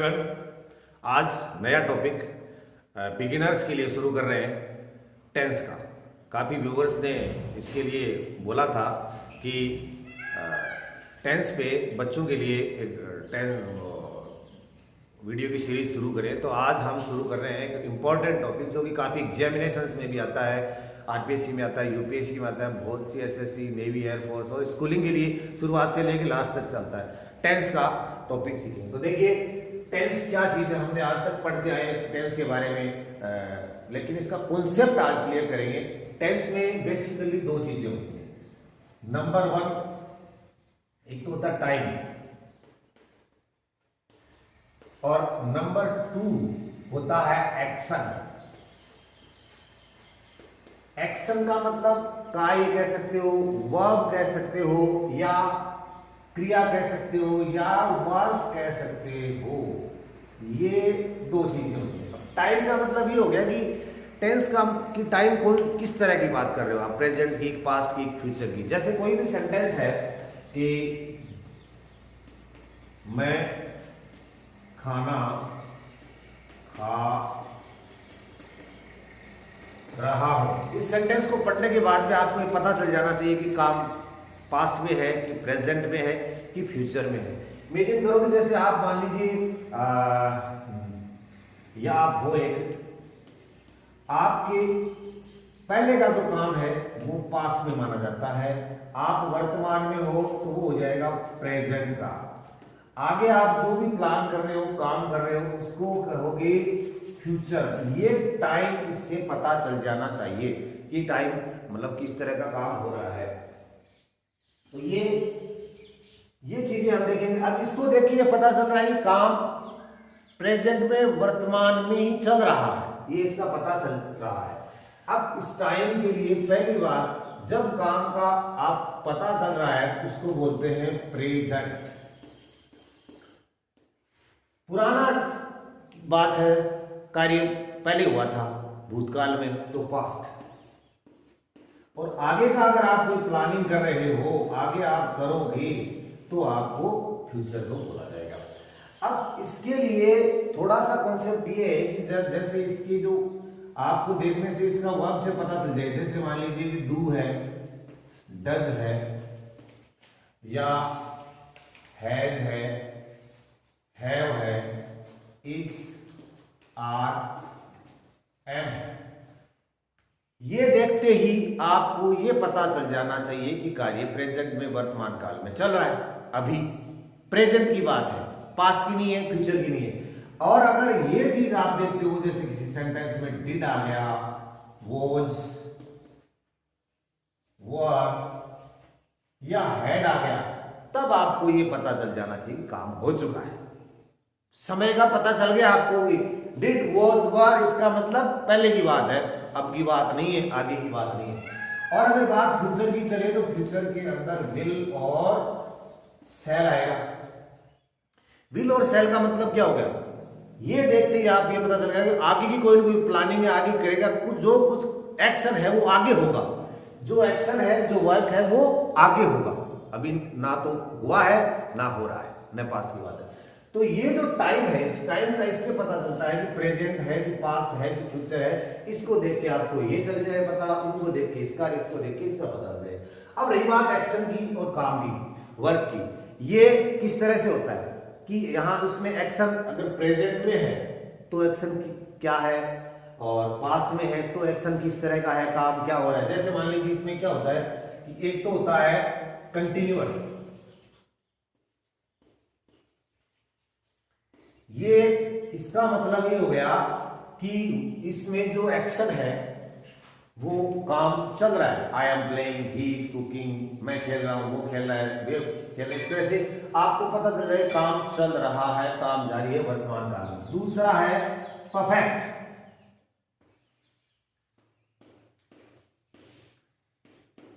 Everyone. आज नया topic beginners के लिए शुरू कर रहे हैं टेंस का। काफ़ी व्यूवर्स ने इसके लिए बोला था कि टेंस पे बच्चों के लिए एक वीडियो की सीरीज शुरू करें। तो आज हम शुरू कर रहे हैं एक इम्पॉर्टेंट टॉपिक जो कि काफ़ी एग्जामिनेशंस में भी आता है, आरपीएससी में आता है, यूपीएससी में आता है, बहुत सी एसएससी, नेवी, एयरफोर्स और स्कूलिंग के लिए शुरुआत से लेकर लास्ट तक चलता है। टेंस का टॉपिक सीखेंगे। तो देखिए टेंस क्या चीज़ है, हमने आज तक पढ़ते आए हैं इस टेंस के बारे में, लेकिन इसका कॉन्सेप्ट आज क्लियर करेंगे। टेंस में बेसिकली दो चीजें होती हैं। नंबर वन, एक तो होता है टाइम, और नंबर टू होता है एक्शन। एक्शन का मतलब कार्य कह सकते हो, वर्ब कह सकते हो, या क्रिया कह सकते हो, या वर्ब कह सकते हो। ये दो चीजें होती हैं। टाइम का मतलब ये हो गया कि टेंस का कि टाइम को किस तरह की बात कर रहे हो आप, प्रेजेंट की, पास्ट की, फ्यूचर की। जैसे कोई भी सेंटेंस है कि मैं खाना खा रहा हूं। इस सेंटेंस को पढ़ने के बाद में आपको ये पता चल जाना चाहिए कि काम पास्ट में है कि प्रेजेंट में है कि फ्यूचर में है। इमेजिन करो कि जैसे आप मान लीजिए या आप हो एक, आपके पहले का जो काम है वो पास्ट में माना जाता है, आप वर्तमान में हो तो वो हो जाएगा प्रेजेंट का। आगे आप जो भी प्लान कर रहे हो, काम कर रहे हो, उसको कहोगे फ्यूचर। ये टाइम इससे पता चल जाना चाहिए कि टाइम मतलब किस तरह का काम हो रहा है। तो ये चीजें हम देखेंगे। अब इसको देखिए, पता चल रहा है कि काम प्रेजेंट में, वर्तमान में ही चल रहा है, ये इसका पता चल रहा है। अब इस टाइम के लिए पहली बार जब काम का आप पता चल रहा है उसको बोलते हैं प्रेजेंट। पुराना बात है, कार्य पहले हुआ था भूतकाल में, तो पास्ट। और आगे का अगर आप कोई प्लानिंग कर रहे हो, आगे आप करोगे, तो आपको फ्यूचर को बोला जाएगा। अब इसके लिए थोड़ा सा कॉन्सेप्ट ये है कि जब जैसे इसकी जो आपको देखने से इसका वर्ब से पता चल जाए। जैसे मान लीजिए कि डू है, डज है, या हैज है, हैव है, इट्स, आर, एम। ये देखते ही आपको ये पता चल जाना चाहिए कि कार्य प्रेजेंट में, वर्तमान काल में चल रहा है। अभी प्रेजेंट की बात है, पास्ट की नहीं है, फ्यूचर की नहीं है। और अगर ये चीज आप देखते हो, जैसे किसी सेंटेंस में डिड आ गया, वॉज, वर, या हैड आ गया, तब आपको ये पता चल जाना चाहिए कि काम हो चुका है। समय का पता चल गया आपको कि डिड, वॉज, वर, इसका मतलब पहले की बात है, अब की बात नहीं है, आगे की बात नहीं है। और अगर बात फ्यूचर की चले तो फ्यूचर के अंदर विल और सेल आएगा। विल और सेल का मतलब क्या हो गया, ये देखते ही आप ये पता चल गया कि आगे की कोई ना कोई प्लानिंग है, आगे करेगा कुछ, जो कुछ एक्शन है वो आगे होगा, जो एक्शन है, जो वर्क है वो आगे होगा। अभी ना तो हुआ है ना हो रहा है, न पास्ट की बात है। तो ये जो टाइम है, इस टाइम का इससे पता चलता है कि प्रेजेंट है कि पास्ट है कि फ्यूचर है। इसको देख के आपको ये चल जाए पता, उनको देख के इसका, इसको देख के इसका पता चल जाए। अब रही बात एक्शन की और काम की, वर्क की, ये किस तरह से होता है कि यहाँ उसमें एक्शन अगर प्रेजेंट में है तो एक्शन क्या है, और पास्ट में है तो एक्शन किस तरह का है, काम क्या हो रहा है। जैसे मान लीजिए इसमें क्या होता है कि एक तो होता है कंटिन्यूअस। ये इसका मतलब ये हो गया कि इसमें जो एक्शन है वो काम चल रहा है। I am playing, he is cooking, मैं खेल रहा हूं, वो खेल रहा है, वे खेल रहे। इस तरह से आपको पता चल जाए काम चल रहा है, काम जारी है वर्तमान काल में। दूसरा है परफेक्ट।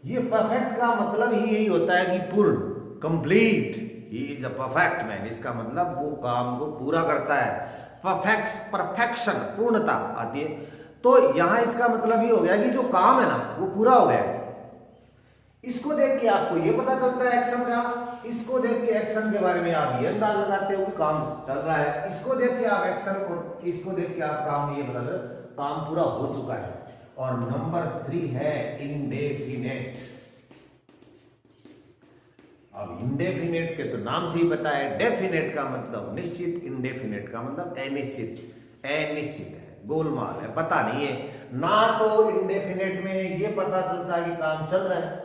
ये परफेक्ट का मतलब ही यही होता है कि पूर्ण, complete. He is a perfect man, इसका मतलब वो काम को पूरा करता है। परफेक्शन, पूर्णता आती है। तो यहां इसका मतलब ये हो गया कि जो काम है ना वो पूरा हो गया है। इसको देख के आपको ये पता चलता है एक्शन का, इसको देख के एक्शन के बारे में आप ये अंदाज लगाते हो कि काम चल रहा है, इसको देख के आप एक्शन और इसको देख के आप काम ये बता दो काम पूरा हो चुका है। और नंबर 3 है इंडेफिनेट। अब इंडेफिनेट के तो नाम से ही पता है, डेफिनेट का मतलब निश्चित, इंडेफिनेट का मतलब अनिश्चित, अनिश्चित है, गोलमाल है, पता नहीं है। ना तो इंडेफिनेट में ये पता चलता है कि काम चल रहा है,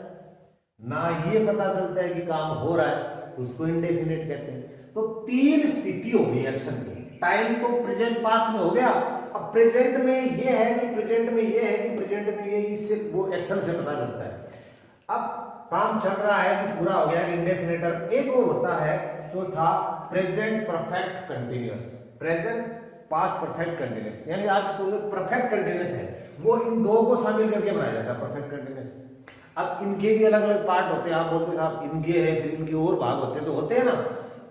ना ये पता चलता है कि काम हो रहा है, उसको इंडेफिनेट कहते हैं। तो 3 स्थिति हो गई एक्शन की। टाइम तो प्रेजेंट पास्ट में हो गया, अब प्रेजेंट में ये है कि प्रेजेंट में ये है कि प्रेजेंट में ये, इससे वो एक्शन से पता चलता है। अब काम चल रहा है कि पूरा हो गया इंडेफिनेटर। एक और होता है जो था present perfect continuous, present past perfect continuous, यानी आप इसको परफेक्ट कंटिन्यूअस है, वो इन दो को शामिल करके बनाया जाता है परफेक्ट कंटिन्यूअस। अब इनके भी अलग अलग पार्ट होते हैं, आप बोलते हैं साहब इनके हैं, फिर इनके और भाग होते हैं, तो होते हैं ना।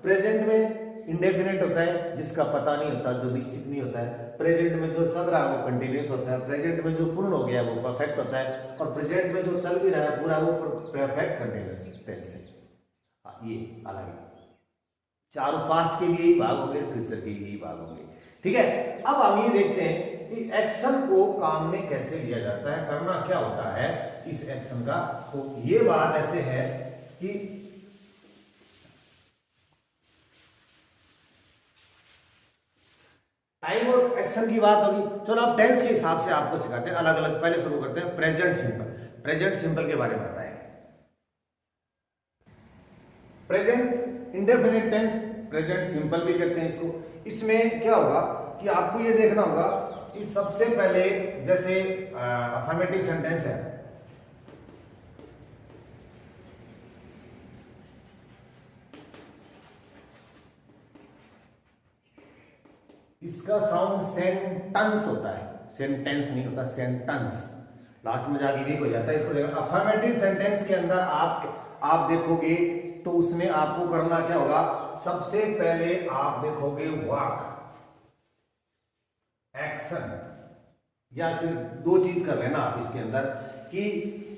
प्रेजेंट में इंडेफिनेट होता है जिसका पता नहीं होता, जो निश्चित नहीं होता है। प्रेजेंट में जो चल रहा है वो कंटिन्यूअस होता है, प्रेजेंट में जो पूर्ण हो गया वो परफेक्ट होता है, और प्रेजेंट में जो चल भी रहा है पूरा वो परफेक्ट कंटिन्यूअस टेंस है। ये अलग है। चारों पास्ट के भी यही भाग होंगे, फ्यूचर के भी यही भाग होंगे। ठीक है, अब हम ये देखते हैं कि एक्शन को काम में कैसे लिया जाता है, करना क्या होता है इस एक्शन का। तो ये बात ऐसे है कि टाइम और एक्शन की बात होगी। चलो अब टेंस के हिसाब से आपको सिखाते हैं, अलग अलग। पहले शुरू करते हैं प्रेजेंट सिंपल। प्रेजेंट सिंपल के बारे में बताएं। Present indefinite tense, present simple भी कहते हैं इसको। इसमें क्या होगा कि आपको ये देखना होगा कि सबसे पहले जैसे अफर्मेटिव सेंटेंस है, इसका साउंड सेंटेंस होता है, सेंटेंस नहीं होता, सेंटेंस। लास्ट में जाके वीक हो जाता है। इसको देखो, अफर्मेटिव सेंटेंस के अंदर आप देखोगे तो उसमें आपको करना क्या होगा, सबसे पहले आप देखोगे वर्क, एक्शन, या फिर दो चीज कर लेना आप इसके अंदर कि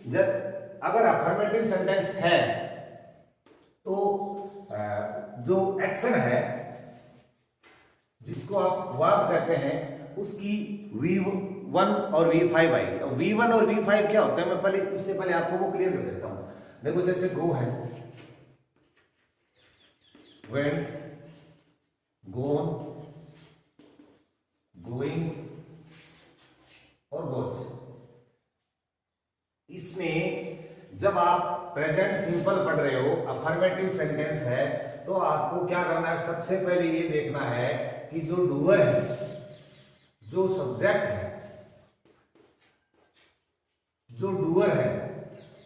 जब अगर अफर्मेटिव सेंटेंस है तो जो एक्शन है जिसको आप वर्ब कहते हैं उसकी V1 और V5 आएगी। और V1 और V5 क्या होता है, मैं पहले इससे पहले आपको वो क्लियर कर देता हूं। देखो जैसे गो है, वेंट, गोन, गोइंग और गोज। इसमें जब आप प्रेजेंट सिंपल पढ़ रहे हो, अफर्मेटिव सेंटेंस है, तो आपको क्या करना है, सबसे पहले ये देखना है कि जो डूअर है, जो सब्जेक्ट है, जो डूअर है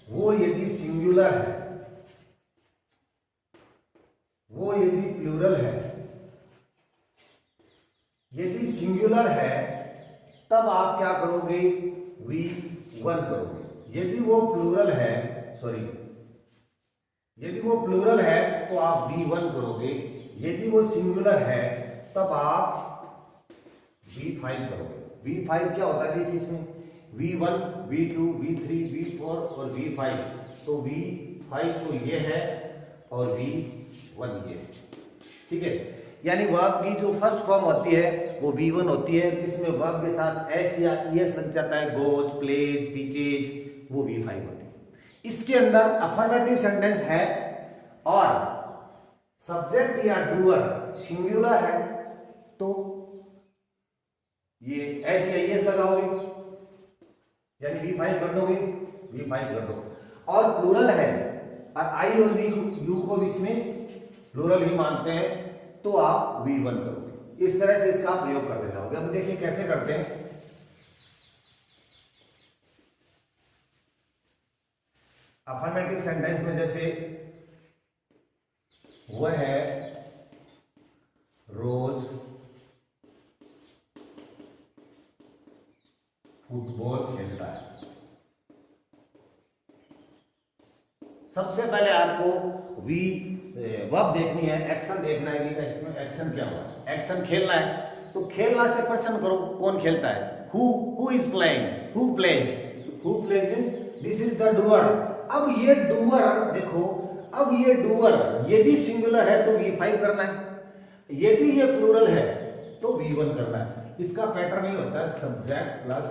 वो यदि सिंगुलर है, वो यदि प्लूरल है, यदि सिंगुलर है तब आप क्या करोगे, V1 करोगे। यदि वो प्लूरल है, यदि वो प्लूरल है तो आप V1 करोगे। यदि वो सिंगुलर है तब आप V5 करोगे। V5 क्या होता है, देखिए इसमें V1, V2, V3, V4 और V5। तो V5 तो ये है और V1 ये है। ठीक है, यानी वर्ब की जो फर्स्ट फॉर्म होती है वो V1 होती है, जिसमें वर्ब के साथ S या ES लग जाता है, गोज, प्लेज, टीचेज, वो V5 होती है। इसके अंदर अफर्मेटिव सेंटेंस है और सब्जेक्ट या डूअर सिंगुलर है तो ये S या ES लगाओगे, यानी V5 कर दोगे, V5 कर दो। और प्लूरल है और I और U को भी इसमें प्लूरल ही मानते हैं तो आप V1 करोगे। इस तरह से इसका प्रयोग करते जाओगे। अब देखिए कैसे करते हैं। अफर्मेटिव सेंटेंस में जैसे वह है रोज फुटबॉल खेलता है। सबसे पहले आपको वर्ब देखनी है, एक्शन देखना है कि एक्शन क्या हुआ। एक्शन खेलना है तो खेलना से प्रश्न करो कौन खेलता है, who is playing, who plays means this is the doer, अब ये डूअर देखो, अब ये डूअर यदि सिंगुलर है तो V5 करना है, यदि ये प्लूरल है तो V1 करना है। इसका पैटर्न ये होता है सब्जेक्ट प्लस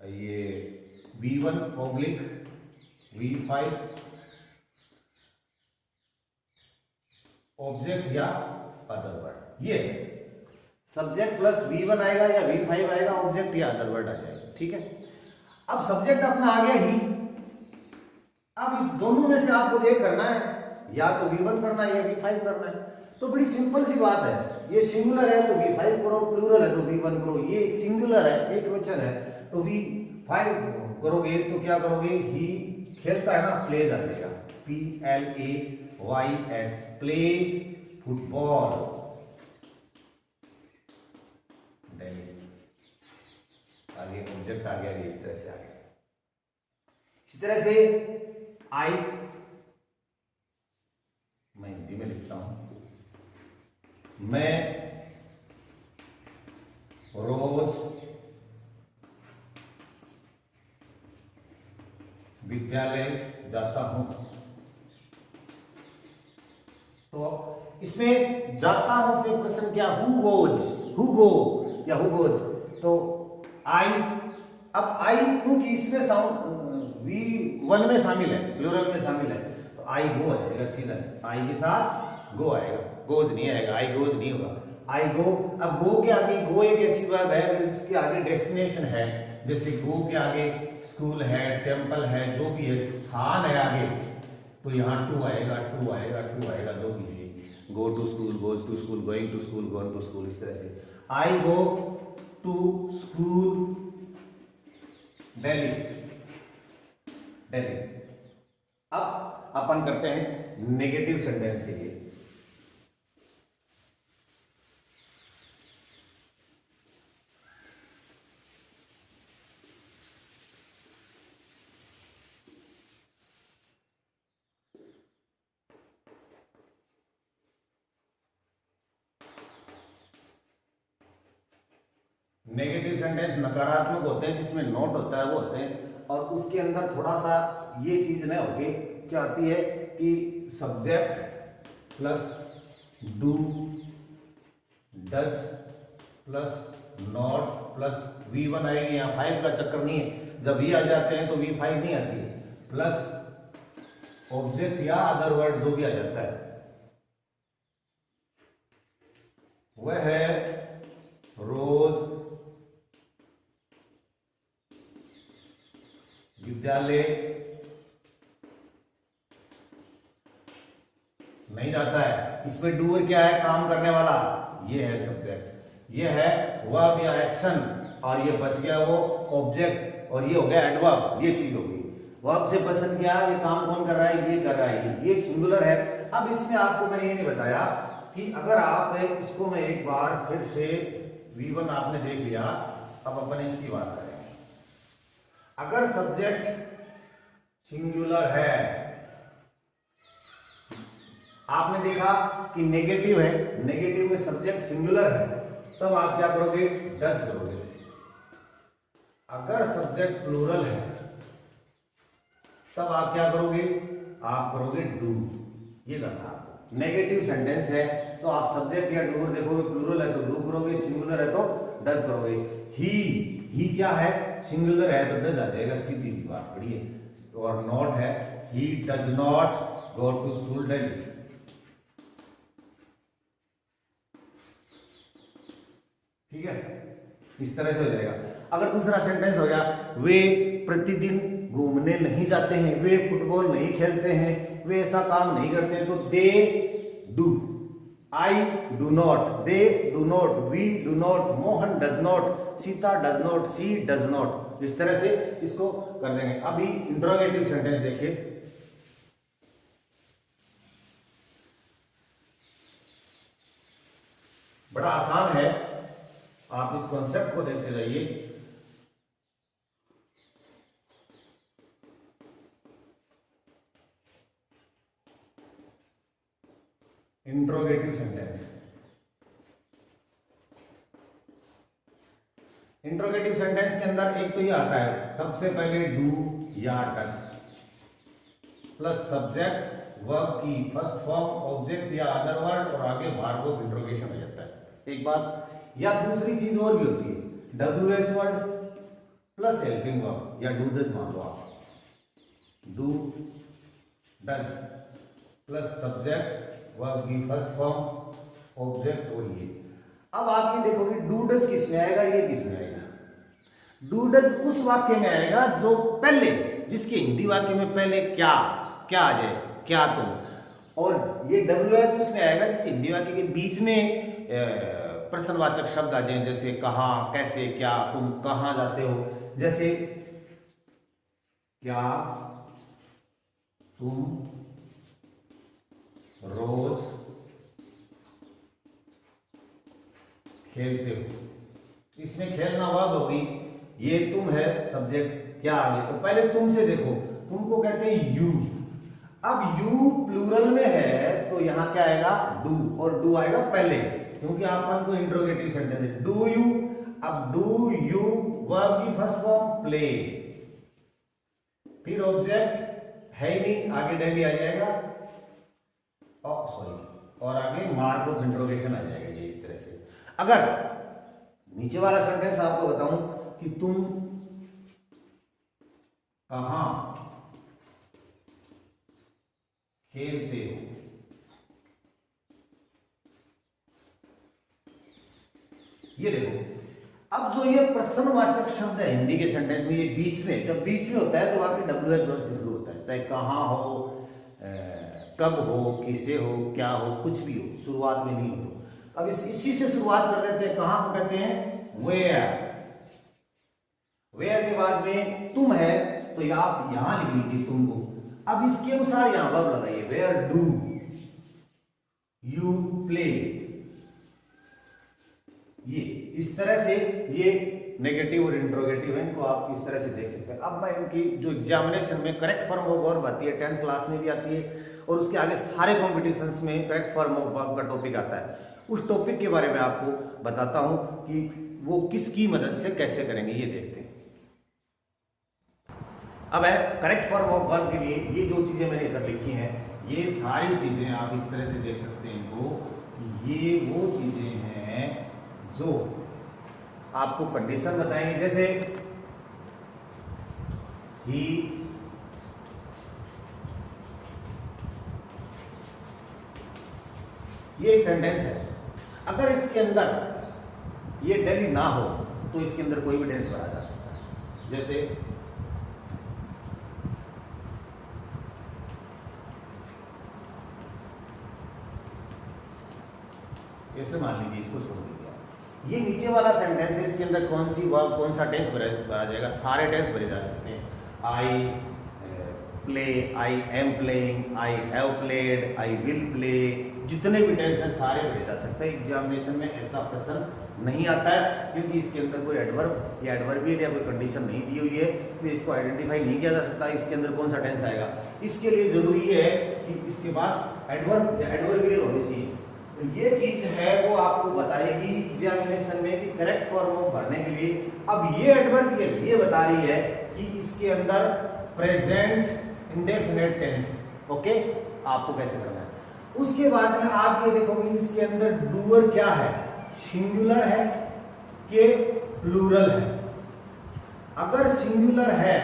ये V1 ऑब्लिक V5 ऑब्जेक्ट या अदर वर्ड। ये सब्जेक्ट प्लस V1 आएगा या V5 आएगा, ऑब्जेक्ट या अदर वर्ड आ जाएगा। ठीक है, अब सब्जेक्ट अपना आ गया ही। अब इस दोनों में से आपको एक करना है, या तो V1 करना है या V5 करना है। तो बड़ी सिंपल सी बात है, ये सिंगुलर है तो V5 करो, प्लूरल है तो V1 करो। ये सिंगुलर है, एक वचन है तो V5 करोगे तो क्या करोगे, ही खेलता है ना, प्लेज आ जाएगा, PLAYS, प्लेज फुटबॉल। आगे ऑब्जेक्ट आ गया, इस तरह से आ गया। इस तरह से आई, मैं हिंदी में लिखता हूं, मैं रोज विद्यालय जाता हूं। तो इसमें जाता हूं से प्रश्न क्या, हु गोज, हु गो या हु गोज। तो आई, अब आई क्योंकि इसमें V1 में शामिल है, प्लूरल में शामिल है, तो आई गो आ जाएगा सीधा, आई के साथ गो आएगा, गोज नहीं आएगा, आई गोज नहीं होगा, आई गो। अब गो के आगे, गो एक ऐसी वर्ब है अगर उसके आगे डेस्टिनेशन है, जैसे गो के आगे स्कूल है, टेम्पल है, जो भी है, स्थान है आगे, तो यहाँ टू आएगा, टू आएगा, टू आएगा, जो भी है, go to school, goes to school, going to school, going to school, इस तरह से। I go to school Delhi, Delhi. अब अपन करते हैं नेगेटिव सेंटेंस के लिए। नेगेटिव सेंटेंस नकारात्मक होते हैं, जिसमें नोट होता है वो होते हैं, और उसके अंदर थोड़ा सा ये चीज नहीं होगी, क्या आती है कि subject plus do, does plus not plus V1 आएगी। यहाँ 5 का चक्कर नहीं है, जब ये आ जाते हैं तो V5 नहीं आती है, प्लस ऑब्जेक्ट या अदर वर्ड जो भी आ जाता है वह है रोज विद्यालय नहीं जाता है। इसमें डूअर क्या है, काम करने वाला, ये है सब्जेक्ट, ये है वर्ब या एक्शन, और ये बच गया वो ऑब्जेक्ट, और ये हो गया एडवर्ब, ये चीज हो गई। वर्ब से पर्सन क्या, ये काम कौन कर रहा है, ये कर रहा है, ये सिंगुलर है। अब इसमें आपको मैंने ये नहीं बताया कि अगर आप इसको मैं एक बार फिर से V1 आपने देख लिया, अब अपन इसकी बात करें। अगर सब्जेक्ट सिंगुलर है, आपने देखा कि नेगेटिव है, नेगेटिव में सब्जेक्ट सिंगुलर है, तब आप क्या करोगे, डज करोगे। अगर सब्जेक्ट प्लूरल है तब आप क्या करोगे, आप करोगे डू। ये करना आपको। नेगेटिव सेंटेंस है तो आप सब्जेक्ट या डूर देखोगे, प्लूरल है तो डू करोगे, सिंगुलर है तो डज करोगे। ही क्या है, सिंगुलर है तो डज आ जाएगा, सीधी सी बात, पड़ी है। और नॉट है, he does not go to school daily. ठीक है, इस तरह से हो जाएगा। अगर दूसरा सेंटेंस हो गया, वे प्रतिदिन घूमने नहीं जाते हैं, वे फुटबॉल नहीं खेलते हैं, वे ऐसा काम नहीं करते हैं, तो they do. I do not, they do not, we do not, Mohan does not, Sita does not, she does not. इस तरह से इसको कर देंगे। अभी इंट्रोगेटिव सेंटेंस देखिए, बड़ा आसान है, आप इस कॉन्सेप्ट को देखते जाइए। इंट्रोगेटिव सेंटेंस, इंट्रोगेटिव सेंटेंस के अंदर एक तो ये आता है, सबसे पहले डू या डज, प्लस सब्जेक्ट वर्ब की फर्स्ट फॉर्म ऑब्जेक्ट या अदर वर्ड और आगे भार्ब ऑफ इंट्रोगेशन हो जाता है एक बात। या दूसरी चीज और भी होती है, WH word plus helping verb या डू डज मान लो आप, do does plus subject verb की फर्स्ट फॉर्म ऑब्जेक्ट और ये। अब आप ये देखोगे डू डज किस में आएगा, ये किस में आएगा? डू डज उस वाक्य में आएगा जो पहले, जिसके हिंदी वाक्य में पहले क्या क्या आ जाए, क्या तुम, और ये WH उसमें आएगा जिस हिंदी वाक्य के बीच में प्रश्नवाचक शब्द आ जाए, जैसे कहाँ, कैसे, क्या, तुम कहाँ जाते हो, जैसे क्या तुम रोज खेलते हो। इसमें खेलना वर्ब होगी, ये तुम है सब्जेक्ट, क्या आगे, तो पहले तुम से देखो, तुमको कहते हैं यू। अब यू प्लूरल में है तो यहां क्या आएगा? डू, और डू आएगा पहले क्योंकि आपन को इंट्रोगेटिव सेंटेंस है, डू यू। अब डू यू वर्ब की फर्स्ट फॉर्म प्ले, फिर ऑब्जेक्ट है ही नहीं, आगे डेली आ जाएगा, और आगे मार्क ऑफ इंट्रोगेशन आ जाएगा। ये इस तरह से। अगर नीचे वाला सेंटेंस आपको बताऊं कि तुम कहां खेलते हो, ये देखो, अब जो ये प्रश्नवाचक शब्द है हिंदी के सेंटेंस में, ये बीच में, जब बीच में होता है तो आपके WH वर्ड से शुरू होता है, चाहे कहां हो, कब हो, किसे हो, क्या हो, कुछ भी हो, शुरुआत में नहीं हो। अब इसी से शुरुआत कर लेते हैं, कहां को कहते हैं वेयर। वेयर के बाद में तुम है तो आप यहां लिख लीजिए तुमको। अब इसके अनुसार यहां वर्ब लगाइए, वेयर डू यू प्ले। ये इस तरह से ये नेगेटिव और इंट्रोगेटिव है, इनको आप इस तरह से देख सकते हैं। अब मैं इनकी जो एग्जामिनेशन में करेक्ट फॉर्म ऑफ वर्ब आती है, 10th क्लास में भी आती है, और उसके आगे सारे कॉम्पिटिशन्स में करेक्ट फॉर्म ऑफ वर्ब का टॉपिक आता है। उस टॉपिक के बारे में आपको बताता हूं कि वो किसकी मदद से कैसे करेंगे, ये देखते हैं। अब है करेक्ट फॉर्म ऑफ वर्ब के लिए ये जो चीजें मैंने इधर लिखी हैं, ये सारी चीजें आप इस तरह से देख सकते हैं इनको। ये वो चीजें हैं जो आपको कंडीशन बताएंगे, जैसे ही ये एक सेंटेंस है, अगर इसके अंदर ये डेली ना हो तो इसके अंदर कोई भी टेंस भरा जा सकता है। जैसे ऐसे मान लीजिए, इसको छोड़ दीजिए। ये नीचे वाला सेंटेंस है, इसके अंदर कौन सी वर्ब, कौन सा टेंस भरा जाएगा? सारे टेंस भरे जा सकते हैं। I play, I am playing, I have played, I will play, जितने भी टेंस हैं सारे भरे जा सकते हैं। एग्जामिनेशन में ऐसा प्रश्न नहीं आता है क्योंकि इसके अंदर कोई एडवर्ब या एडवर्बियल या कोई कंडीशन नहीं दी हुई है, इसलिए इसको आइडेंटिफाई नहीं किया जा सकता इसके अंदर कौन सा टेंस आएगा। इसके लिए जरूरी है कि इसके पास एडवर्ब या एडवर्बियल होनी चाहिए। तो ये चीज है वो आपको बताएगी एग्जामिनेशन में कि करेक्ट फॉर्म ऑफ भरने के लिए। अब ये एडवर्बियल ये बता रही है कि इसके अंदर प्रेजेंट इंडेफिनिट टेंस है। ओके, आपको कैसे करना है। उसके बाद में आप ये देखोगे इसके अंदर डूअर क्या है, सिंगुलर है कि प्लूरल है। अगर सिंगुलर है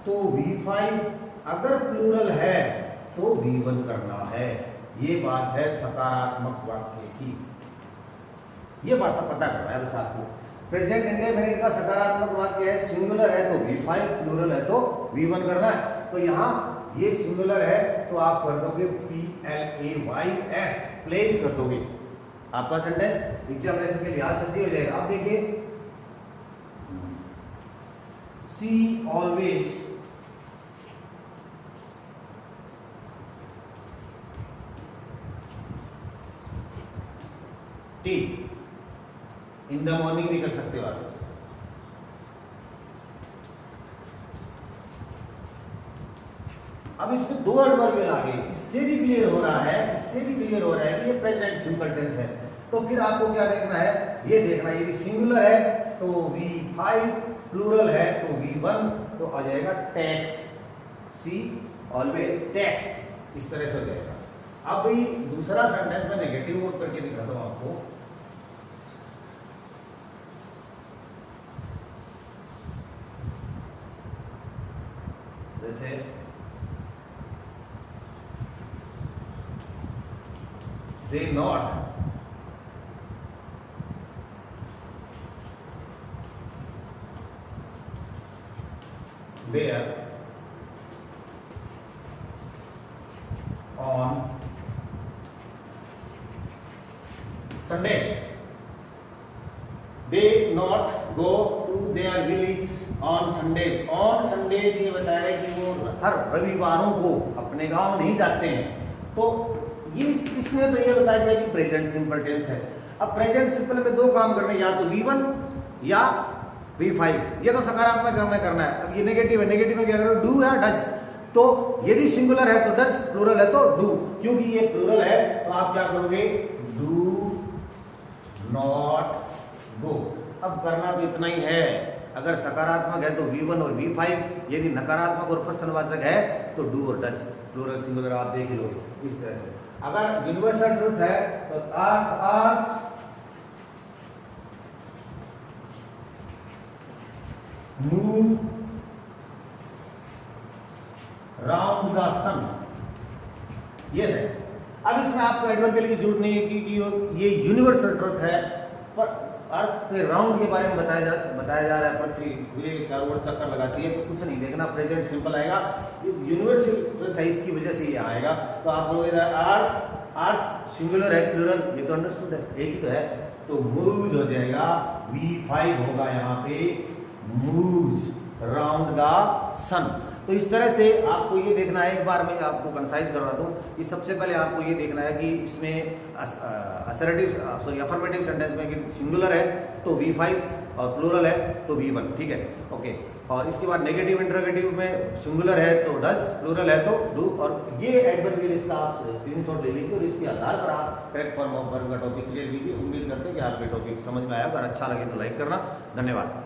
तो V5, अगर प्लूरल है तो V1 करना है। ये बात है सकारात्मक वाक्य की, ये बात पता करना है बस आपको। प्रेजेंट इंडेफिनिट का सकारात्मक वाक्य है, सिंगुलर है तो V5, प्लूरल है तो V1 करना है। तो यहां ये सिंगुलर है तो आप कर दोगे PLAYS, प्लेस कर दोगे। आपका सेंटेंस एग्जामिनेशन के लिहाज से सही हो जाएगा। अब देखिए, see always tea in the morning भी कर सकते हो आप। अब इसमें दो एडवर्बियल आ गए, इससे भी क्लियर हो रहा है, इससे भी क्लियर हो रहा है कि ये प्रेजेंट सिंपल टेंस है। तो फिर आपको क्या देखना है, ये देखना है यदि सिंगुलर है तो V5, प्लूरल है तो V1, तो आ जाएगा टैक्स, सी ऑलवेज टेक्स्ट, इस तरह से हो जाएगा। अब भाई दूसरा सेंटेंस में नेगेटिव वर्ड करके दिखाता हूं आपको। जैसे they not there on Sundays. They not go to their village on Sundays. On Sundays ये बताया है कि वो हर रविवारों को अपने गांव नहीं जाते हैं। तो ये इसमें तो ये बताया गया कि प्रेजेंट सिंपल टेंस है। अब प्रेजेंट सिंपल में दो काम करने, या तो V1 या V5। ये तो सकारात्मक में करना है। अब ये नेगेटिव है, नेगेटिव में क्या करो, डू या डज। तो यदि सिंगुलर है तो डज, प्लूरल है तो डू। क्योंकि ये प्लूरल है तो आप क्या करोगे, डू नॉट गो। अब करना तो इतना ही है। अगर सकारात्मक है तो V1 और V5, यदि नकारात्मक और प्रश्नवाचक है तो डू और डज। प्लूरल सिंगुलर आप देख लो इस तरह से। अगर यूनिवर्सल ट्रुथ है तो अर्थ मूव राउंड द सन, ये है। अब इसमें आपको एडवर्ब के लिए जरूरत नहीं है कि ये यूनिवर्सल ट्रुथ है, पर अर्थ के राउंड के बारे में बताया जा रहा है। पृथ्वी पूरे के चारों ओर चक्कर लगाती है, तो कुछ नहीं देखना, प्रेजेंट सिंपल आएगा। इस यूनिवर्सल ट्रुथ है, इसकी वजह से ये आएगा। तो आप लोग अर्थ सिंगुलर है, प्लूरल ये तो अंडरस्टूड है, एक ही तो है। तो मूव्स हो जाएगा, V5 होगा यहाँ पे, मूव्स राउंड द सन। तो इस तरह से आपको ये देखना है, एक बार मैं आपको कंसाइज करवा दूं कि सबसे पहले आपको ये देखना है कि इसमें अफर्मेटिव सेंटेंस में कि सिंगुलर है तो V5 और प्लूरल है तो V1, ठीक है, ओके। और इसके बाद नेगेटिव इंटरोगेटिव में सिंगुलर है तो डज, प्लूरल है तो डू। और ये एडवर्बियल इसका आप स्क्रीनशॉट ले लीजिए और इसके आधार पर आप करेक्ट फॉर्म ऑफ वर्ब का टॉपिक क्लियर कीजिए। उम्मीद करते हैं कि आपके टॉपिक समझ में आया। अगर अच्छा लगे तो लाइक करना। धन्यवाद।